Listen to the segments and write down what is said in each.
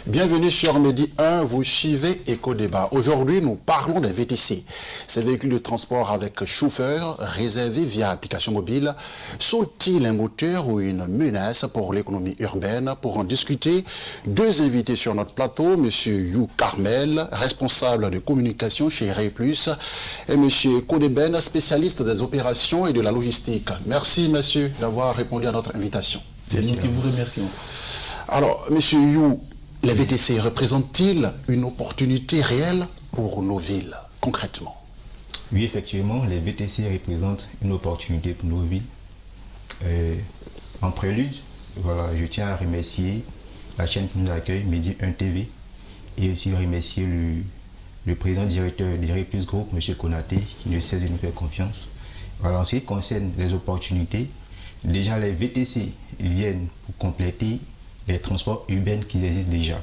Bienvenue sur Midi 1, vous suivez Éco-Débat. Aujourd'hui, nous parlons des VTC. Ces véhicules de transport avec chauffeur réservés via application mobile sont-ils un moteur ou une menace pour l'économie urbaine? Pour en discuter, deux invités sur notre plateau, M. You Carmel, responsable de communication chez Ray Plus, et M. Kodeben, spécialiste des opérations et de la logistique. Merci, monsieur, d'avoir répondu à notre invitation. C'est nous qui vous remercions. Alors, M. You, les VTC représentent-ils une opportunité réelle pour nos villes, concrètement? Oui, effectivement, les VTC représentent une opportunité pour nos villes. En prélude, voilà, je tiens à remercier la chaîne qui nous accueille, Midi 1 TV, et aussi remercier le président directeur de Ray Plus Group, M. Konaté, qui ne cesse de nous faire confiance. Voilà, en ce qui concerne les opportunités, déjà les VTC viennent pour compléter les transports urbains qui existent déjà.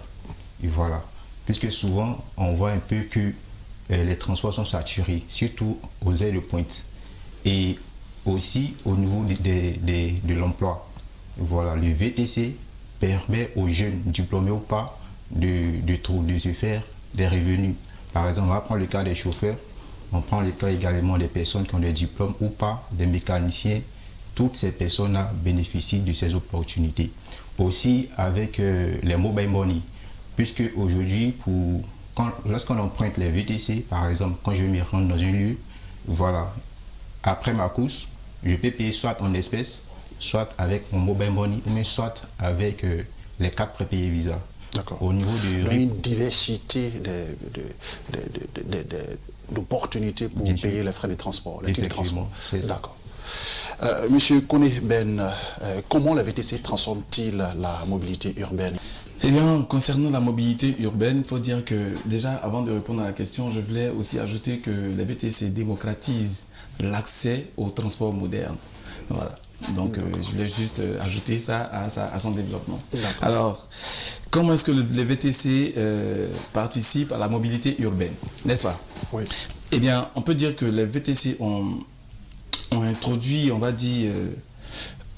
Et voilà. Puisque souvent, on voit un peu que les transports sont saturés, surtout aux aires de pointe. Et aussi au niveau de l'emploi. Voilà. Le VTC permet aux jeunes, diplômés ou pas, de se faire des revenus. Par exemple, on va prendre le cas des chauffeurs, on prend le cas également des personnes qui ont des diplômes ou pas, des mécaniciens. Toutes ces personnes-là bénéficient de ces opportunités. Aussi avec les mobile money, puisque aujourd'hui, lorsqu'on emprunte les VTC, par exemple, quand je me rends dans un lieu, voilà, après ma course, je peux payer soit en espèces, soit avec mon mobile money, mais soit avec les cartes prépayées Visa. D'accord. Au niveau Il y a une diversité d'opportunités pour payer les frais de transport, les transports. D'accord. Monsieur Kodeben, comment la VTC transforme-t-il la mobilité urbaine? Eh bien, concernant la mobilité urbaine, il faut dire que déjà, avant de répondre à la question, je voulais aussi ajouter que les VTC démocratisent l'accès au transport moderne. Voilà. Donc, je voulais juste ajouter ça à son développement. Alors, comment est-ce que les VTC participent à la mobilité urbaine, n'est-ce pas? Oui. Eh bien, on peut dire que les VTC ont introduit, on va dire,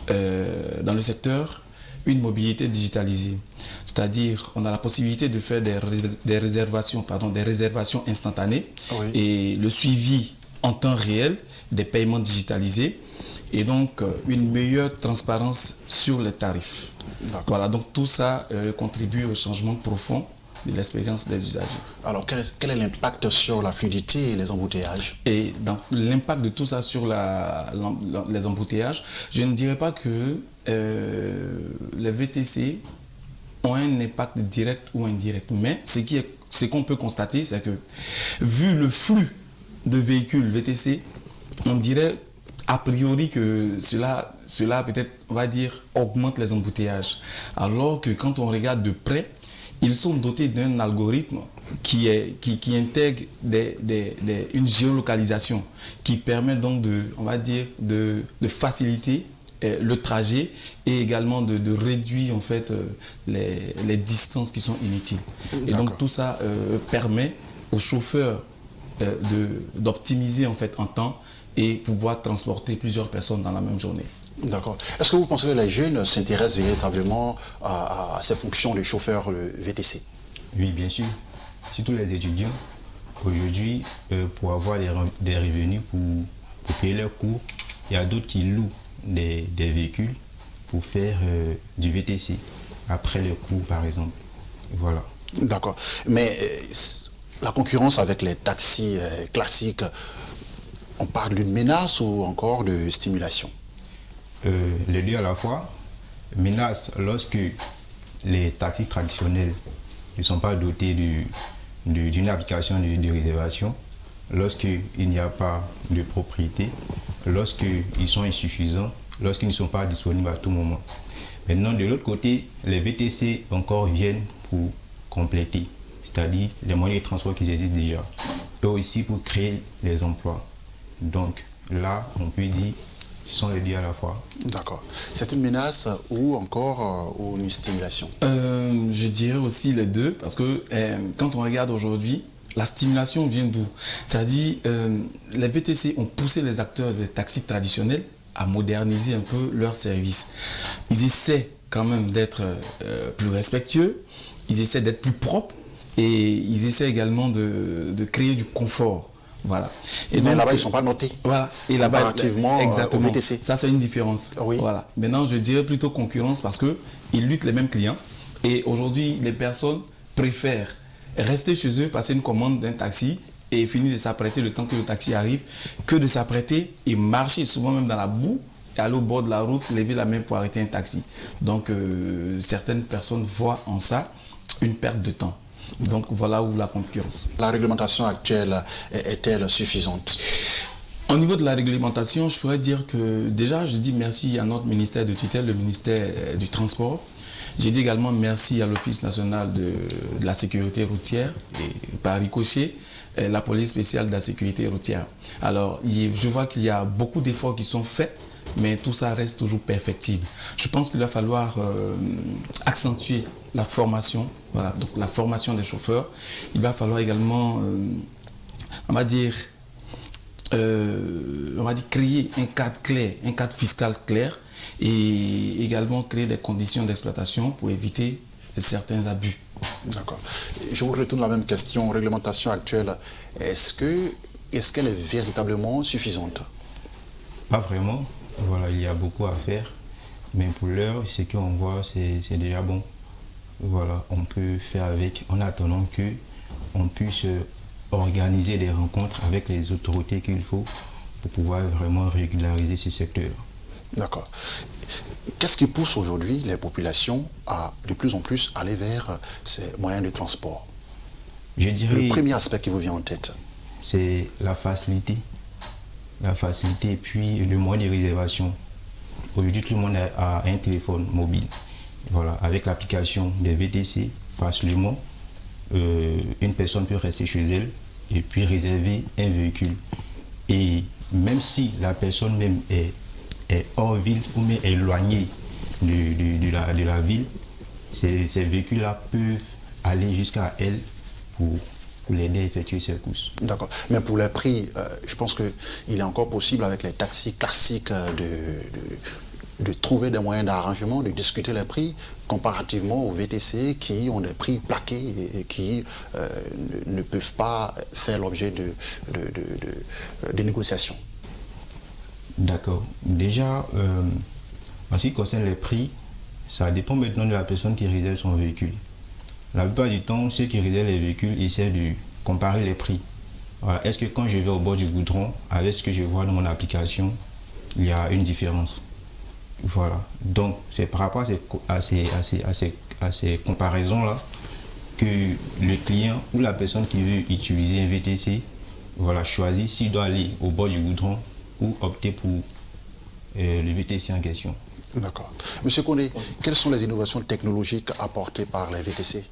dans le secteur, une mobilité digitalisée. C'est-à-dire, on a la possibilité de faire des réservations instantanées, oui, et le suivi en temps réel des paiements digitalisés, et donc une meilleure transparence sur les tarifs. Voilà, donc tout ça contribue au changement profond de l'expérience des usagers. Alors, quel est l'impact sur la fluidité et les embouteillages? Et donc, l'impact de tout ça sur les embouteillages, je ne dirais pas que les VTC ont un impact direct ou indirect, mais ce qu'on peut constater, c'est que vu le flux de véhicules VTC, on dirait a priori que cela peut-être, on va dire, augmente les embouteillages. Alors que quand on regarde de près, ils sont dotés d'un algorithme qui intègre une géolocalisation qui permet donc de faciliter le trajet et également de réduire en fait les distances qui sont inutiles. Et donc tout ça permet aux chauffeurs d'optimiser en fait en temps et pouvoir transporter plusieurs personnes dans la même journée. D'accord. Est-ce que vous pensez que les jeunes s'intéressent véritablement à ces fonctions de chauffeur VTC? Oui, bien sûr. Surtout les étudiants. Aujourd'hui, pour avoir des revenus pour payer leurs cours, il y a d'autres qui louent des véhicules pour faire du VTC après les cours, par exemple. Voilà. D'accord. Mais la concurrence avec les taxis classiques, on parle d'une menace ou encore de stimulation? Les deux à la fois. Menace lorsque les taxis traditionnels ne sont pas dotés d'une application de réservation, lorsqu'il n'y a pas de propriété, lorsqu'ils sont insuffisants, lorsqu'ils ne sont pas disponibles à tout moment. Maintenant, de l'autre côté, les VTC encore viennent pour compléter, c'est-à-dire les moyens de transport qui existent déjà, et aussi pour créer les emplois. Donc là, on peut dire ce sont les deux à la fois. D'accord. C'est une menace ou encore une stimulation? Je dirais aussi les deux, parce que quand on regarde aujourd'hui, la stimulation vient d'où? C'est-à-dire, les VTC ont poussé les acteurs des taxis traditionnels à moderniser un peu leurs services. Ils essaient quand même d'être plus respectueux, ils essaient d'être plus propres et ils essaient également de créer du confort. Voilà. Et mais là-bas, ils ne sont pas notés. Voilà. Et là-bas, comparativement exactement. au VTC. Ça, c'est une différence. Oui. Voilà. Maintenant, je dirais plutôt concurrence parce qu'ils luttent les mêmes clients. Et aujourd'hui, les personnes préfèrent rester chez eux, passer une commande d'un taxi et finir de s'apprêter le temps que le taxi arrive, que de s'apprêter et marcher souvent même dans la boue, et aller au bord de la route, lever la main pour arrêter un taxi. Donc, certaines personnes voient en ça une perte de temps. Donc voilà où la concurrence. La réglementation actuelle est-elle suffisante? Au niveau de la réglementation, je pourrais dire que déjà, je dis merci à notre ministère de tutelle, le ministère du Transport. J'ai dit également merci à l'Office national de la sécurité routière et par ricochet, la police spéciale de la sécurité routière. Alors, je vois qu'il y a beaucoup d'efforts qui sont faits, mais tout ça reste toujours perfectible. Je pense qu'il va falloir accentuer la formation, voilà, donc la formation des chauffeurs. Il va falloir également, on va dire, créer un cadre clair, un cadre fiscal clair et également créer des conditions d'exploitation pour éviter certains abus. D'accord. Je vous retourne la même question. Réglementation actuelle, est-ce qu'elle est véritablement suffisante? Pas vraiment. Voilà, il y a beaucoup à faire. Mais pour l'heure, ce qu'on voit, c'est déjà bon. Voilà, on peut faire avec en attendant qu'on puisse organiser des rencontres avec les autorités qu'il faut pour pouvoir vraiment régulariser ce secteur. D'accord. Qu'est-ce qui pousse aujourd'hui les populations à de plus en plus aller vers ces moyens de transport? Je dirais... Le premier aspect qui vous vient en tête? C'est la facilité. La facilité et puis le moyen de réservation. Aujourd'hui, tout le monde a un téléphone mobile. Voilà, avec l'application des VTC, facilement, une personne peut rester chez elle et puis réserver un véhicule. Et même si la personne même est hors ville ou même éloignée de la ville, ces véhicules-là peuvent aller jusqu'à elle pour l'aider à effectuer ses courses. D'accord. Mais pour les prix, je pense qu'il est encore possible avec les taxis classiques de trouver des moyens d'arrangement, de discuter les prix comparativement aux VTC qui ont des prix plaqués et qui ne peuvent pas faire l'objet de négociations. D'accord. Déjà, en ce qui concerne les prix, ça dépend maintenant de la personne qui réserve son véhicule. La plupart du temps, ceux qui réservent les véhicules essaient de comparer les prix. Voilà. Est-ce que quand je vais au bord du goudron, avec ce que je vois dans mon application, il y a une différence? Voilà. Donc, c'est par rapport à ces comparaisons-là que le client ou la personne qui veut utiliser un VTC, voilà, choisit s'il doit aller au bord du goudron ou opter pour le VTC en question. D'accord. Monsieur Kondé, quelles sont les innovations technologiques apportées par les VTC?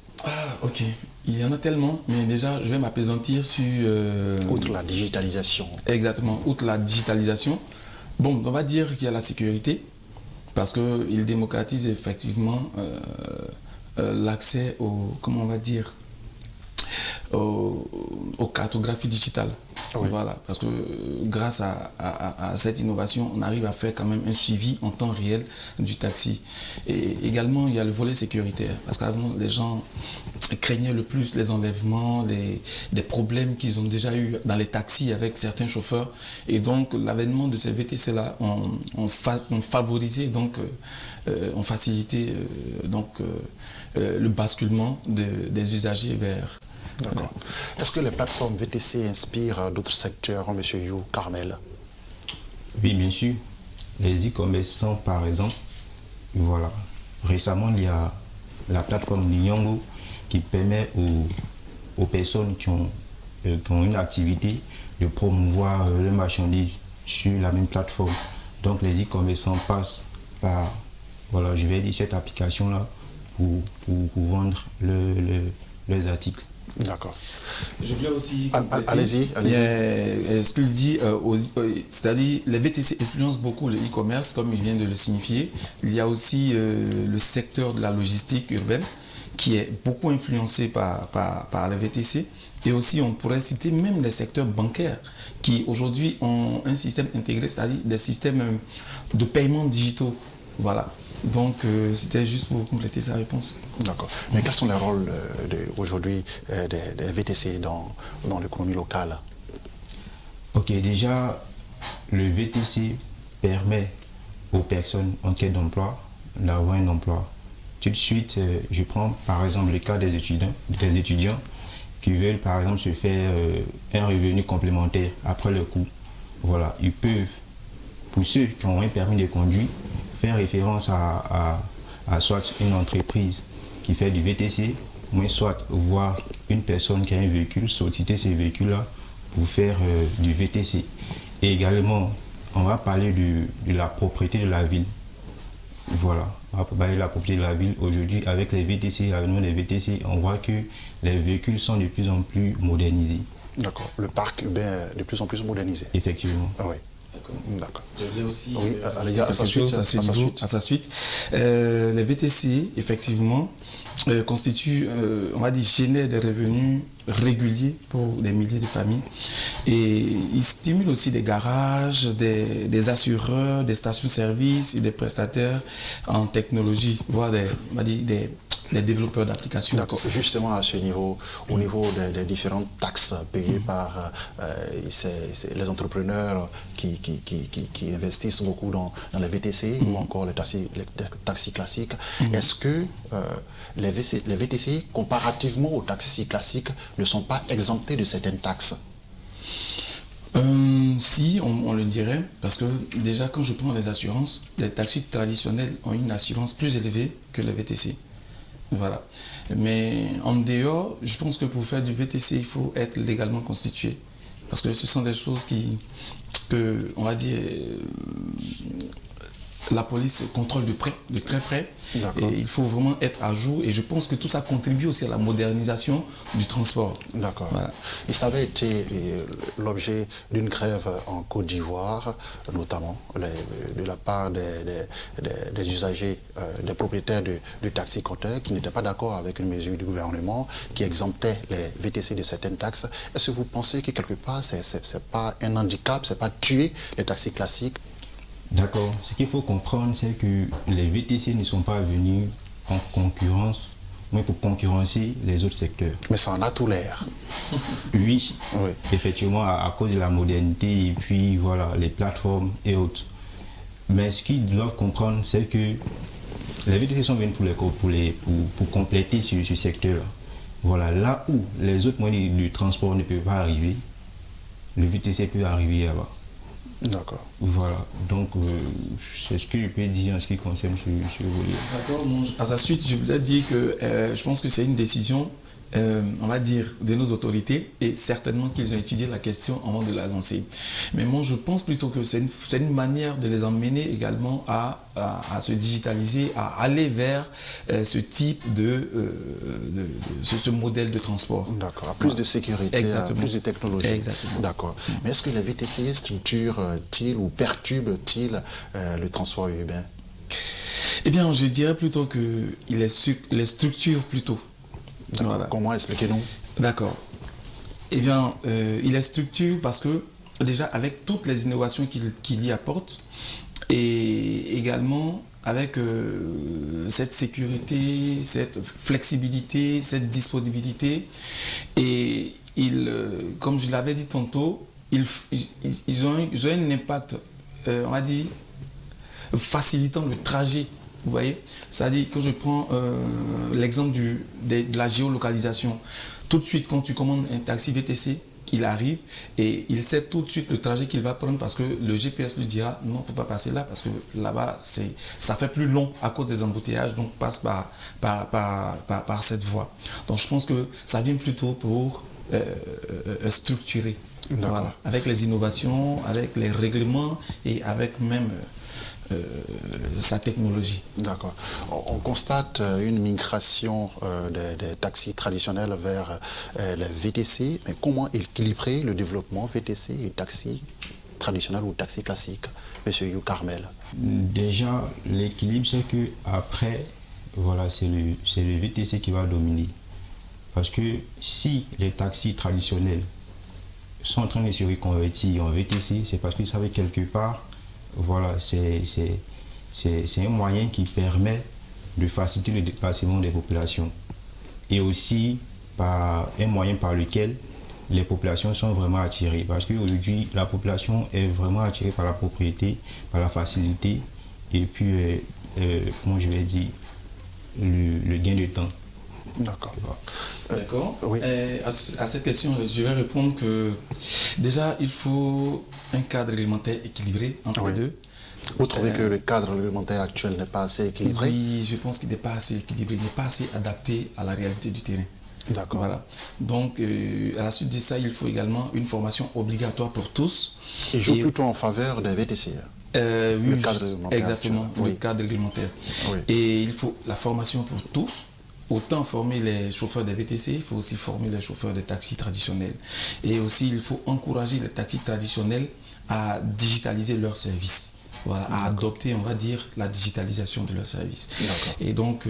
Ok. Il y en a tellement, mais déjà, je vais m'appesantir sur... Outre la digitalisation. Exactement, outre la digitalisation. Bon, on va dire qu'il y a la sécurité, parce qu'il démocratise effectivement l'accès aux cartographies digitales. Oui. Voilà, parce que grâce à cette innovation, on arrive à faire quand même un suivi en temps réel du taxi. Et également, il y a le volet sécuritaire, parce qu'avant, les gens craignaient le plus les enlèvements, des problèmes qu'ils ont déjà eu dans les taxis avec certains chauffeurs. Et donc, l'avènement de ces VTC-là ont favorisé, donc, ont facilité le basculement des usagers vers... D'accord. Est-ce que les plateformes VTC inspirent d'autres secteurs, M. You, Carmel? Oui, bien sûr. Les e-commerçants, par exemple, voilà. Récemment, il y a la plateforme Nyongo qui permet aux personnes qui ont une activité de promouvoir leurs marchandises sur la même plateforme. Donc, les e-commerçants passent par, voilà, je vais dire cette application-là pour vendre leurs articles. D'accord. Je voulais aussi... Allez-y. Ce qu'il dit, c'est-à-dire les VTC influencent beaucoup le e-commerce, comme il vient de le signifier. Il y a aussi le secteur de la logistique urbaine qui est beaucoup influencé par les VTC. Et aussi, on pourrait citer même les secteurs bancaires qui aujourd'hui ont un système intégré, c'est-à-dire des systèmes de paiement digitaux. Voilà. Donc, c'était juste pour compléter sa réponse. D'accord. Mais quels sont les rôles aujourd'hui des VTC dans l'économie locale? Ok, déjà, le VTC permet aux personnes en quête d'emploi d'avoir un emploi. Tout de suite, je prends par exemple le cas des étudiants qui veulent par exemple se faire un revenu complémentaire après le cours. Voilà, ils peuvent, pour ceux qui ont un permis de conduire, faire référence à soit une entreprise qui fait du VTC, ou soit voir une personne qui a un véhicule, solliciter ce véhicule-là pour faire du VTC. Et également, on va parler de la propriété de la ville. Voilà, on va parler de la propriété de la ville. Aujourd'hui, avec les VTC, l'avènement des VTC, on voit que les véhicules sont de plus en plus modernisés. D'accord. Le parc urbain est de plus en plus modernisé. Effectivement. Ah oui. D'accord. Je voulais aussi oui, allez, à sa suite. Les VTC, effectivement, constituent, on va dire, génèrent des revenus réguliers pour des milliers de familles. Et ils stimulent aussi des garages, des assureurs, des stations-service et des prestataires en technologie, voire les développeurs d'applications. D'accord, c'est justement à ce niveau, au niveau des différentes taxes payées par les entrepreneurs qui investissent beaucoup dans les VTC ou encore les taxis classiques. Est-ce que les VTC, comparativement aux taxis classiques, ne sont pas exemptés de certaines taxes? Si, on le dirait, parce que déjà quand je prends les assurances, les taxis traditionnels ont une assurance plus élevée que les VTC. Voilà. Mais en dehors, je pense que pour faire du VTC, il faut être légalement constitué. Parce que ce sont des choses que on va dire, la police contrôle de très près. Et il faut vraiment être à jour. Et je pense que tout ça contribue aussi à la modernisation du transport. D'accord. Voilà. Et ça avait été l'objet d'une grève en Côte d'Ivoire, notamment de la part des usagers, des propriétaires de taxis-compteurs qui n'étaient pas d'accord avec une mesure du gouvernement qui exemptait les VTC de certaines taxes. Est-ce que vous pensez que quelque part, c'est pas un handicap, c'est pas tuer les taxis classiques? D'accord. Ce qu'il faut comprendre, c'est que les VTC ne sont pas venus en concurrence, mais pour concurrencer les autres secteurs. Mais ça en a tout l'air. Oui, effectivement, à cause de la modernité et puis voilà, les plateformes et autres. Mais ce qu'ils doivent comprendre, c'est que les VTC sont venus pour compléter ce secteur-là. Voilà, là où les autres moyens de transport ne peuvent pas arriver, le VTC peut arriver là-bas. D'accord. Voilà, donc c'est ce que je peux dire en ce qui concerne ce volet. D'accord, à sa suite, je voudrais dire que je pense que c'est une décision, on va dire, de nos autorités et certainement qu'ils ont étudié la question avant de la lancer. Mais moi, je pense plutôt que c'est une manière de les emmener également à se digitaliser, à aller vers ce type ce modèle de transport. D'accord, à plus de sécurité, à plus de technologie. Exactement. D'accord. Mais est-ce que les VTC structurent-ils ou perturbent-ils le transport urbain? Eh bien, je dirais plutôt qu'ils les structurent plutôt. Voilà. Comment expliquez-nous? D'accord. Eh bien, il est structure parce que déjà avec toutes les innovations qu'il y apporte et également avec cette sécurité, cette flexibilité, cette disponibilité et comme je l'avais dit tantôt, ils ont un impact, on va dire, facilitant le trajet. Vous voyez, c'est-à-dire que je prends l'exemple de la géolocalisation. Tout de suite, quand tu commandes un taxi VTC, il arrive et il sait tout de suite le trajet qu'il va prendre parce que le GPS lui dira non, il ne faut pas passer là parce que là-bas, ça fait plus long à cause des embouteillages, donc passe par cette voie. Donc je pense que ça vient plutôt pour structurer. Voilà, avec les innovations, avec les règlements et avec même sa technologie. D'accord. On constate une migration des taxis traditionnels vers les VTC, mais comment équilibrer le développement VTC et taxi traditionnel ou taxi classique, Monsieur You Carmel? Déjà, l'équilibre, c'est que après, voilà, c'est le VTC qui va dominer. Parce que si les taxis traditionnels sont en train de se reconvertir en VTC, c'est parce qu'ils savaient quelque part, voilà, c'est c'est un moyen qui permet de faciliter le déplacement des populations. Et aussi un moyen par lequel les populations sont vraiment attirées. Parce qu'aujourd'hui, la population est vraiment attirée par la propriété, par la facilité, et puis, comment je vais dire, le gain de temps. D'accord. D'accord. Oui. À cette question, je vais répondre que déjà, il faut un cadre réglementaire équilibré entre les deux. Vous trouvez que le cadre réglementaire actuel n'est pas assez équilibré? Oui, je pense qu'il n'est pas assez équilibré, il n'est pas assez adapté à la réalité du terrain. D'accord. Voilà. Donc, à la suite de ça, il faut également une formation obligatoire pour tous. Et joue plutôt en faveur des VTC. Oui, le cadre réglementaire exactement, actuel. le Oui. cadre réglementaire. Oui. Et il faut la formation pour tous. Autant former les chauffeurs des VTC, il faut aussi former les chauffeurs des taxis traditionnels. Et aussi, il faut encourager les taxis traditionnels à digitaliser leurs services. Voilà, à adopter, on va dire, la digitalisation de leurs services. Et donc,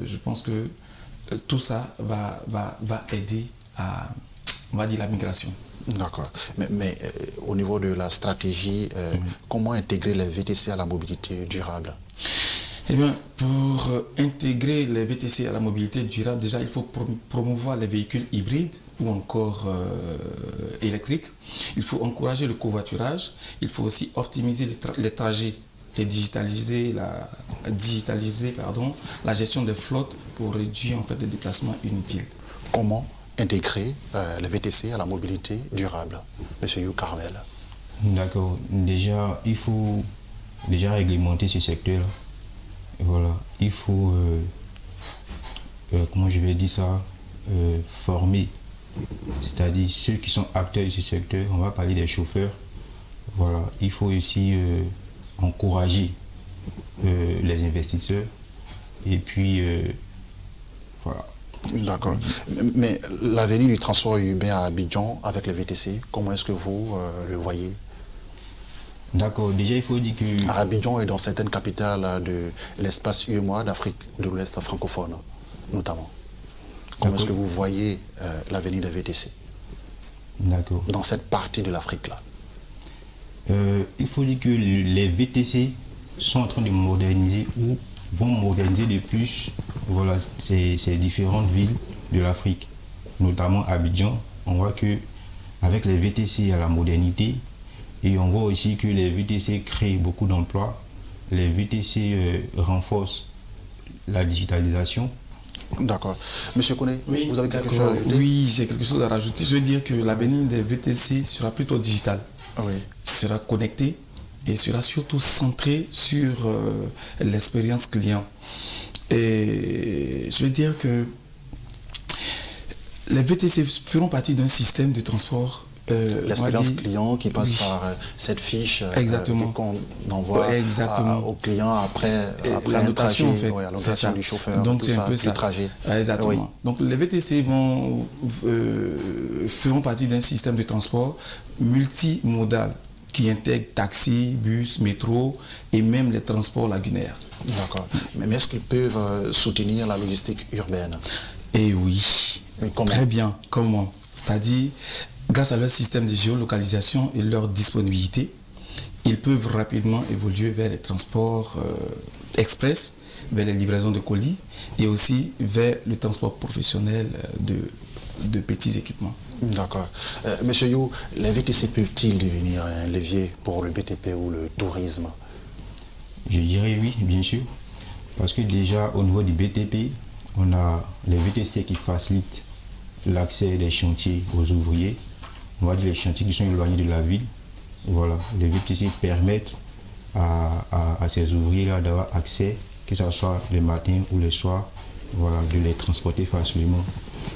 je pense que tout ça va aider à, on va dire, la migration. D'accord. Mais au niveau de la stratégie, comment intégrer les VTC à la mobilité durable? Eh bien, pour intégrer les VTC à la mobilité durable, déjà, il faut promouvoir les véhicules hybrides ou encore électriques. Il faut encourager le covoiturage. Il faut aussi optimiser les trajets et digitaliser la gestion des flottes pour réduire en fait les déplacements inutiles. Comment intégrer les VTC à la mobilité durable, Monsieur You Carmel? D'accord. Déjà, il faut réglementer ce secteur-là. Voilà, il faut, comment je vais dire ça, former, c'est-à-dire ceux qui sont acteurs de ce secteur. On va parler des chauffeurs. Voilà, il faut aussi encourager les investisseurs. Et puis, voilà. D'accord. Mais l'avenir du transport urbain à Abidjan avec les VTC, comment est-ce que vous le voyez? D'accord, déjà il faut dire que... À Abidjan et dans certaines capitales de l'espace UEMOA d'Afrique de l'Ouest francophone, notamment. Comment est-ce que vous voyez l'avenir des VTC? D'accord. Dans cette partie de l'Afrique-là. Il faut dire que les VTC sont en train de moderniser ou vont moderniser de plus, voilà, ces différentes villes de l'Afrique, notamment Abidjan. On voit que avec les VTC à la modernité, et on voit aussi que les VTC créent beaucoup d'emplois. Les VTC renforcent la digitalisation. D'accord. Monsieur Kone, oui, vous avez quelque chose à ajouter? Oui, j'ai quelque chose à rajouter. Je veux dire que l'avenir des VTC sera plutôt digital. Oui. Sera connecté et sera surtout centré sur l'expérience client. Et je veux dire que les VTC feront partie d'un système de transport. L'expérience client qui passe par cette fiche qu'on envoie au client après un trajet, en fait. la notation du chauffeur, donc c'est un peu ça. Trajet. Exactement. Oui. Donc les VTC feront partie d'un système de transport multimodal qui intègre taxi, bus, métro et même les transports lagunaires. D'accord. Mais est-ce qu'ils peuvent soutenir la logistique urbaine? Eh oui. Très bien. Comment? C'est-à-dire, grâce à leur système de géolocalisation et leur disponibilité, ils peuvent rapidement évoluer vers les transports express, vers les livraisons de colis et aussi vers le transport professionnel de petits équipements. D'accord. Monsieur You, les VTC peuvent-ils devenir un levier pour le BTP ou le tourisme? Je dirais oui, bien sûr. Parce que déjà, au niveau du BTP, on a les VTC qui facilitent l'accès des chantiers aux ouvriers. On va dire les chantiers qui sont éloignés de la ville. Voilà, les VTC permettent à ces ouvriers-là d'avoir accès, que ce soit le matin ou le soir, voilà, de les transporter facilement.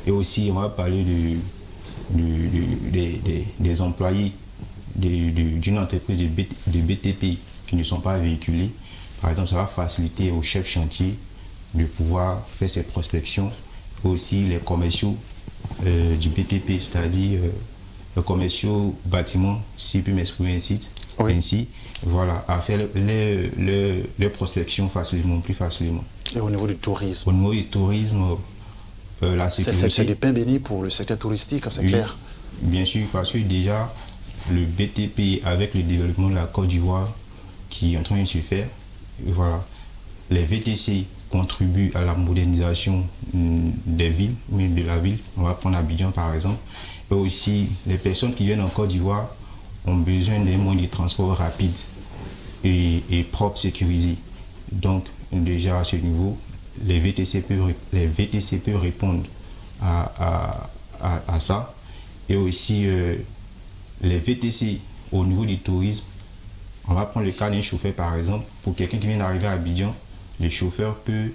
Et aussi, on va parler des employés d'une entreprise de BTP qui ne sont pas véhiculés. Par exemple, ça va faciliter aux chefs chantier de pouvoir faire ces prospections. Aussi, les commerciaux du BTP, c'est-à-dire les commerciaux bâtiments, si je peux m'exprimer ainsi, voilà, à faire les prospections facilement, plus facilement. Et au niveau du tourisme? Au niveau du tourisme, la sécurité... C'est du pain béni pour le secteur touristique, c'est clair? Bien sûr, parce que déjà, le BTP, avec le développement de la Côte d'Ivoire qui est en train de se faire, voilà, les VTC contribuent à la modernisation des villes, de la ville. On va prendre Abidjan par exemple. Et aussi, les personnes qui viennent en Côte d'Ivoire ont besoin d'un moyen de transport rapide et propre, sécurisé. Donc, déjà à ce niveau, les VTC peuvent répondre à ça. Et aussi, les VTC au niveau du tourisme, on va prendre le cas d'un chauffeur par exemple. Pour quelqu'un qui vient d'arriver à Abidjan, le chauffeur peut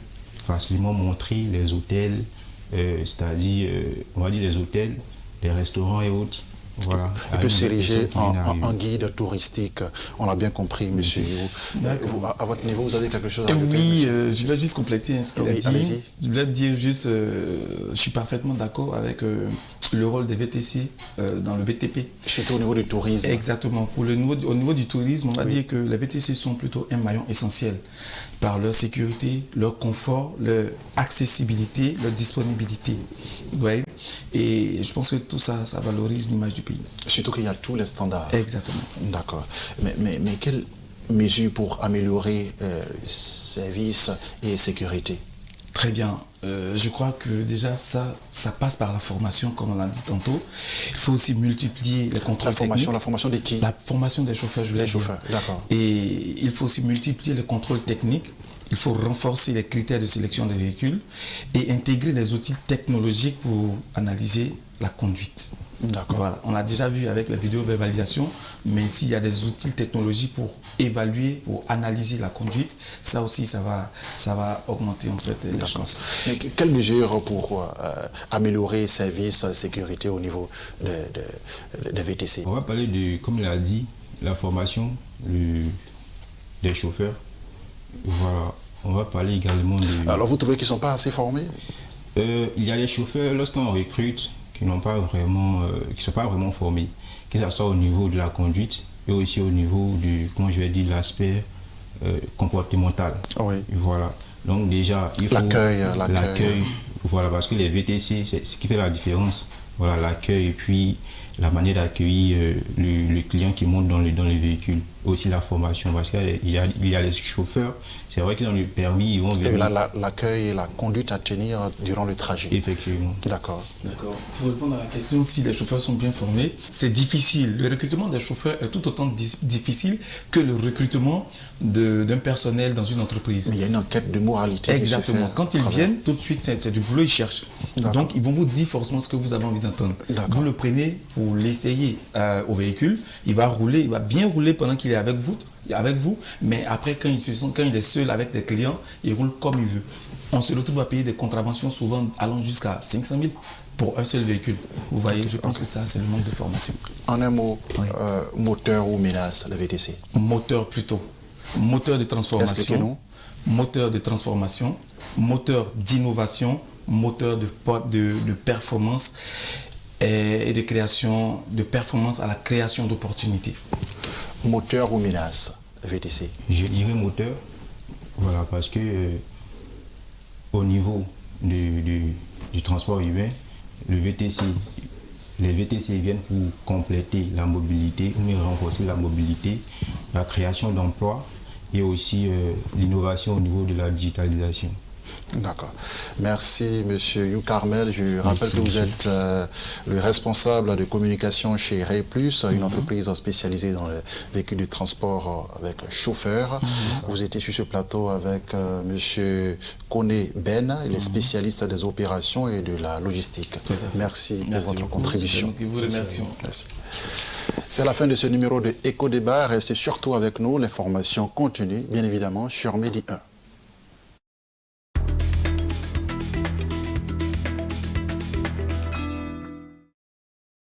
facilement montrer les hôtels, c'est-à-dire, on va dire les hôtels, les restaurants et autres. Voilà. Il peut s'ériger en guide touristique. On l'a bien compris, monsieur. À votre niveau, vous avez quelque chose à ajouter? Oui, je voulais juste compléter ce qu'il a dit. Allez-y. Je voulais dire juste, je suis parfaitement d'accord avec le rôle des VTC dans le BTP. Surtout au niveau du tourisme. Exactement. Au niveau du tourisme, on va dire que les VTC sont plutôt un maillon essentiel par leur sécurité, leur confort, leur accessibilité, leur disponibilité. Ouais. Et je pense que tout ça, ça valorise l'image du pays. Surtout qu'il y a tous les standards. Exactement. D'accord. Mais quelles mesures pour améliorer services et sécurité? Très bien. Je crois que déjà ça passe par la formation, comme on l'a dit tantôt. Il faut aussi multiplier les contrôles techniques. La formation de qui? La formation des chauffeurs, je voulais dire. Les chauffeurs, d'accord. Et il faut aussi multiplier les contrôles techniques. Il faut renforcer les critères de sélection des véhicules et intégrer des outils technologiques pour analyser la conduite. D'accord. Voilà. On a déjà vu avec la vidéo-verbalisation, mais s'il y a des outils technologiques pour évaluer, pour analyser la conduite, ça aussi, ça va augmenter en fait les chances. Mais quelles mesures pour améliorer services sécurité au niveau des VTC? On va parler de, comme il a dit, la formation des chauffeurs. Voilà. On va parler également de... Alors vous trouvez qu'ils ne sont pas assez formés? Il y a les chauffeurs, lorsqu'on recrute, qui ne sont pas vraiment formés, que ce soit au niveau de la conduite et aussi au niveau du, comment je vais dire, l'aspect comportemental. Oui. Voilà. Donc déjà, il faut l'accueil. Voilà, parce que les VTC, c'est ce qui fait la différence. Voilà, l'accueil et puis la manière d'accueillir le client qui monte dans le véhicule. Aussi la formation, parce qu'il y a les chauffeurs, c'est vrai qu'ils ont le permis, ils vont venir. L'accueil et la conduite à tenir durant le trajet. Effectivement. D'accord. D'accord. Pour répondre à la question si les chauffeurs sont bien formés, c'est difficile. Le recrutement des chauffeurs est tout autant difficile que le recrutement d'un personnel dans une entreprise. Mais il y a une enquête de moralité. Exactement. Quand ils viennent, tout de suite, c'est du boulot, ils cherchent. Donc, ils vont vous dire forcément ce que vous avez envie d'entendre. Vous le prenez pour l'essayer au véhicule. Il va bien rouler pendant qu'il est avec vous, mais après, quand il est seul avec des clients, il roule comme il veut. On se retrouve à payer des contraventions souvent allant jusqu'à 500 000 pour un seul véhicule. Vous voyez, je pense que ça, c'est le manque de formation. En un mot, oui. Moteur ou menace, la VTC? Moteur plutôt. Moteur de transformation. Moteur de transformation, moteur d'innovation, moteur de performance et de création de performance à la création d'opportunités. Moteur ou menace, VTC? Je dirais moteur, voilà, parce que au niveau du transport urbain, les VTC viennent pour compléter la mobilité, ou renforcer la mobilité, la création d'emplois et aussi l'innovation au niveau de la digitalisation. D'accord. Merci, monsieur You Carmel. Je rappelle que vous êtes le responsable de communication chez Ray+, une entreprise spécialisée dans les véhicules de transport avec chauffeur. Vous étiez sur ce plateau avec monsieur Koné Ben, il est spécialiste des opérations et de la logistique. Merci pour votre contribution. Nous vous remercions. Merci. C'est la fin de ce numéro de Éco Débat. Restez surtout avec nous. L'information continue, bien évidemment, sur Medi 1.